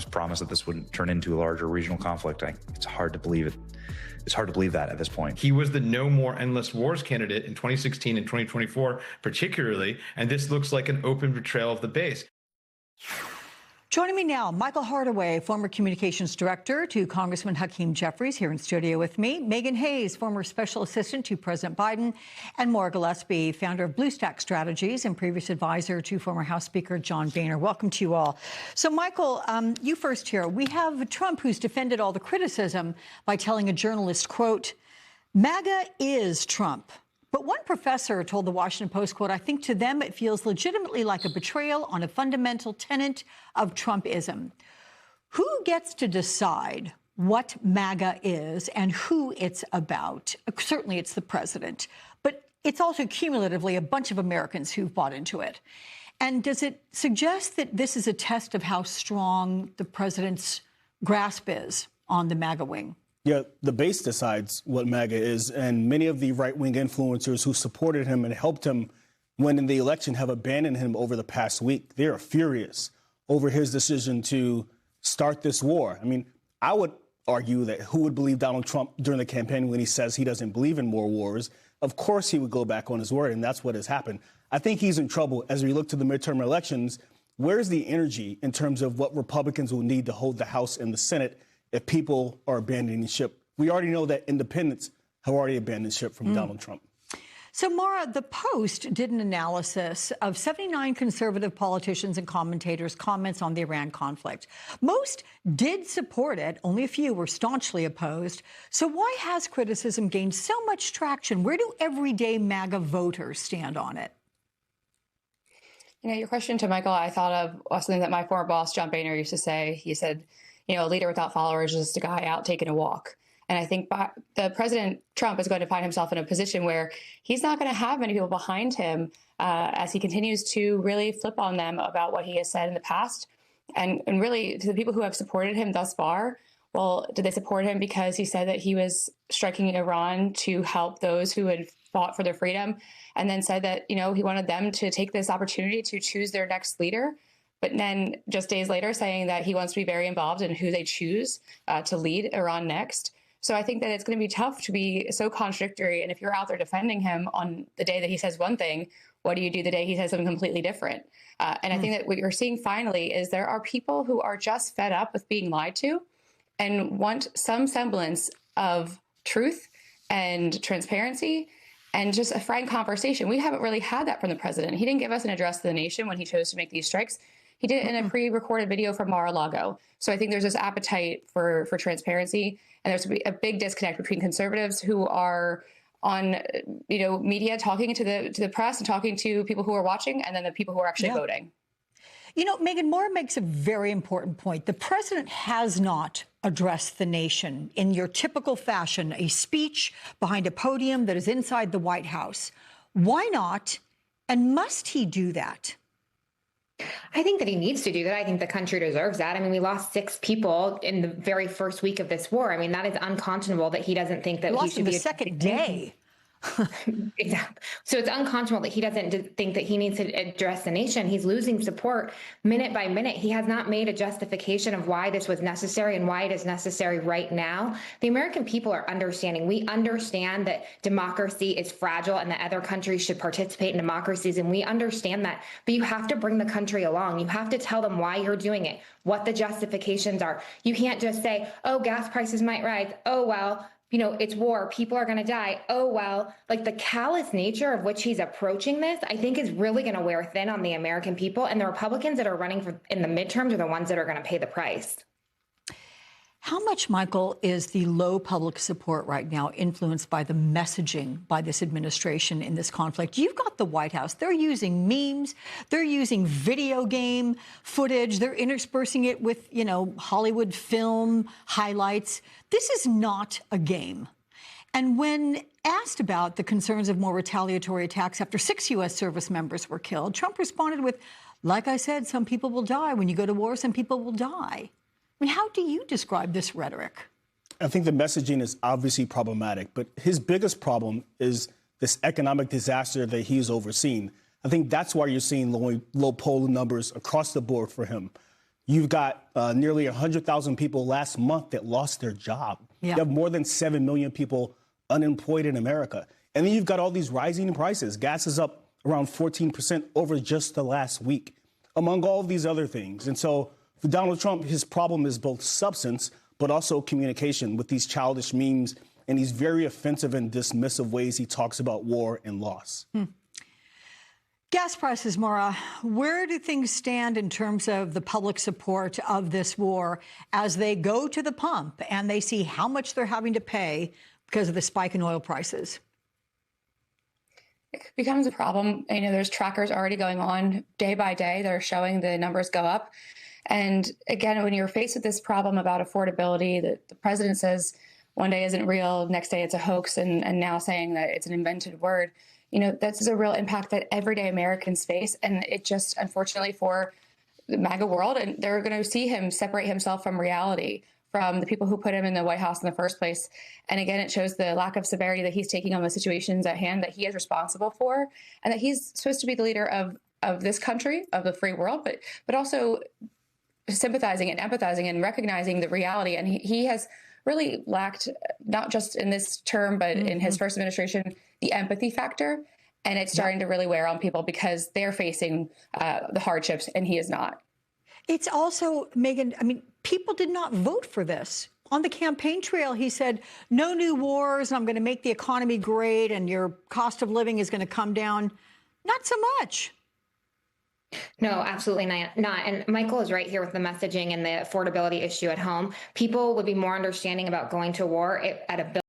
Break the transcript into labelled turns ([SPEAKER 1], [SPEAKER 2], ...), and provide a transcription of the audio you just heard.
[SPEAKER 1] was promised that this wouldn't turn into a larger regional conflict. It's hard to believe it. It's hard to believe that at this point.
[SPEAKER 2] He was the no more endless wars candidate in 2016 and 2024, particularly, and this looks like an open betrayal of the base.
[SPEAKER 3] Joining me now, Michael Hardaway, former communications director to Congressman Hakeem Jeffries, here in studio with me. Megan Hayes, former special assistant to President Biden. And Maura Gillespie, founder of BlueStack Strategies and previous advisor to former House Speaker John Boehner. Welcome to you all. So, Michael, you first here. We have Trump, who's defended all the criticism by telling a journalist, quote, MAGA is Trump. But one professor told the Washington Post, quote, I think to them it feels legitimately like a betrayal on a fundamental tenet of Trumpism. Who gets to decide what MAGA is and who it's about? Certainly it's the president, but it's also cumulatively a bunch of Americans who've bought into it. And does it suggest that this is a test of how strong the president's grasp is on the MAGA wing?
[SPEAKER 4] Yeah, the base decides what MAGA is, and many of the right-wing influencers who supported him and helped him win in the election have abandoned him over the past week. They are furious over his decision to start this war. I mean, I would argue that who would believe Donald Trump during the campaign when he says he doesn't believe in more wars? Of course he would go back on his word, and that's what has happened. I think he's in trouble as we look to the midterm elections. Where's the energy in terms of what Republicans will need to hold the House and the Senate if people are abandoning ship? We already know that independents have already abandoned ship from Donald Trump.
[SPEAKER 3] So, Maura, the Post did an analysis of 79 conservative politicians and commentators' comments on the Iran conflict. Most did support it. Only a few were staunchly opposed. So why has criticism gained so much traction? Where do everyday MAGA voters stand on it?
[SPEAKER 5] You know, your question to Michael, I thought of something that my former boss, John Boehner, used to say. He said, you know, a leader without followers is just a guy out taking a walk. And I think the President Trump is going to find himself in a position where he's not going to have many people behind him as he continues to really flip on them about what he has said in the past. And really, to the people who have supported him thus far, well, did they support him because he said that he was striking Iran to help those who had fought for their freedom, and then said that, you know, he wanted them to take this opportunity to choose their next leader? But then just days later saying that he wants to be very involved in who they choose to lead Iran next. So I think that it's going to be tough to be so contradictory. And if you're out there defending him on the day that he says one thing, what do you do the day he says something completely different? And I think that what you're seeing finally is there are people who are just fed up with being lied to and want some semblance of truth and transparency and just a frank conversation. We haven't really had that from the president. He didn't give us an address to the nation when he chose to make these strikes. He did it in a pre-recorded video from Mar-a-Lago. So I think there's this appetite for transparency, and there's a big disconnect between conservatives who are on, you know, media talking to the press and talking to people who are watching, and then the people who are actually voting.
[SPEAKER 3] You know, Megan, Maura makes a very important point. The president has not addressed the nation in your typical fashion, a speech behind a podium that is inside the White House. Why not? And must he do that?
[SPEAKER 6] I think that he needs to do that. I think the country deserves that. I mean, we lost 6 people in the very first week of this war. I mean, that is unconscionable that he doesn't think that he should be
[SPEAKER 3] the second day.
[SPEAKER 6] Exactly. So it's unconscionable that he doesn't think that he needs to address the nation. He's losing support minute by minute. He has not made a justification of why this was necessary and why it is necessary right now. The American people are understanding. We understand that democracy is fragile and that other countries should participate in democracies. And we understand that. But you have to bring the country along. You have to tell them why you're doing it, what the justifications are. You can't just say, oh, gas prices might rise. Oh, well, you know, it's war. People are going to die. Oh, well, like the callous nature of which he's approaching this, I think is really going to wear thin on the American people. And the Republicans that are running in the midterms are the ones that are going to pay the price.
[SPEAKER 3] How much, Michael, is the low public support right now influenced by the messaging by this administration in this conflict? You've got the White House. They're using memes. They're using video game footage. They're interspersing it with, you know, Hollywood film highlights. This is not a game. And when asked about the concerns of more retaliatory attacks after 6 U.S. service members were killed, Trump responded with, like I said, some people will die. When you go to war, some people will die. I mean, how do you describe this rhetoric?
[SPEAKER 4] I think the messaging is obviously problematic, but his biggest problem is this economic disaster that he's overseen. I think that's why you're seeing low poll numbers across the board for him. You've got nearly 100,000 people last month that lost their job.
[SPEAKER 3] Yeah.
[SPEAKER 4] You have more than 7 million people unemployed in America. And then you've got all these rising prices. Gas is up around 14% over just the last week, among all of these other things. And so for Donald Trump, his problem is both substance, but also communication with these childish memes and these very offensive and dismissive ways he talks about war and loss.
[SPEAKER 3] Gas prices, Maura, where do things stand in terms of the public support of this war as they go to the pump and they see how much they're having to pay because of the spike in oil prices?
[SPEAKER 5] It becomes a problem. There's trackers already going on day by day that are showing the numbers go up. And again, when you're faced with this problem about affordability, that the president says one day isn't real, next day it's a hoax, and now saying that it's an invented word, that's a real impact that everyday Americans face. And it just, unfortunately for the MAGA world, and they're going to see him separate himself from reality, from the people who put him in the White House in the first place. And again, it shows the lack of severity that he's taking on the situations at hand that he is responsible for, and that he's supposed to be the leader of this country, of the free world, but also sympathizing and empathizing and recognizing the reality. And he has really lacked, not just in this term, but in his first administration, the empathy factor. And it's starting to really wear on people because they're facing the hardships and he is not.
[SPEAKER 3] It's also, Megan, people did not vote for this. On the campaign trail, he said, no new wars, and I'm going to make the economy great, and your cost of living is going to come down. Not so much.
[SPEAKER 6] No, absolutely not. And Michael is right here with the messaging and the affordability issue at home. People would be more understanding about going to war at a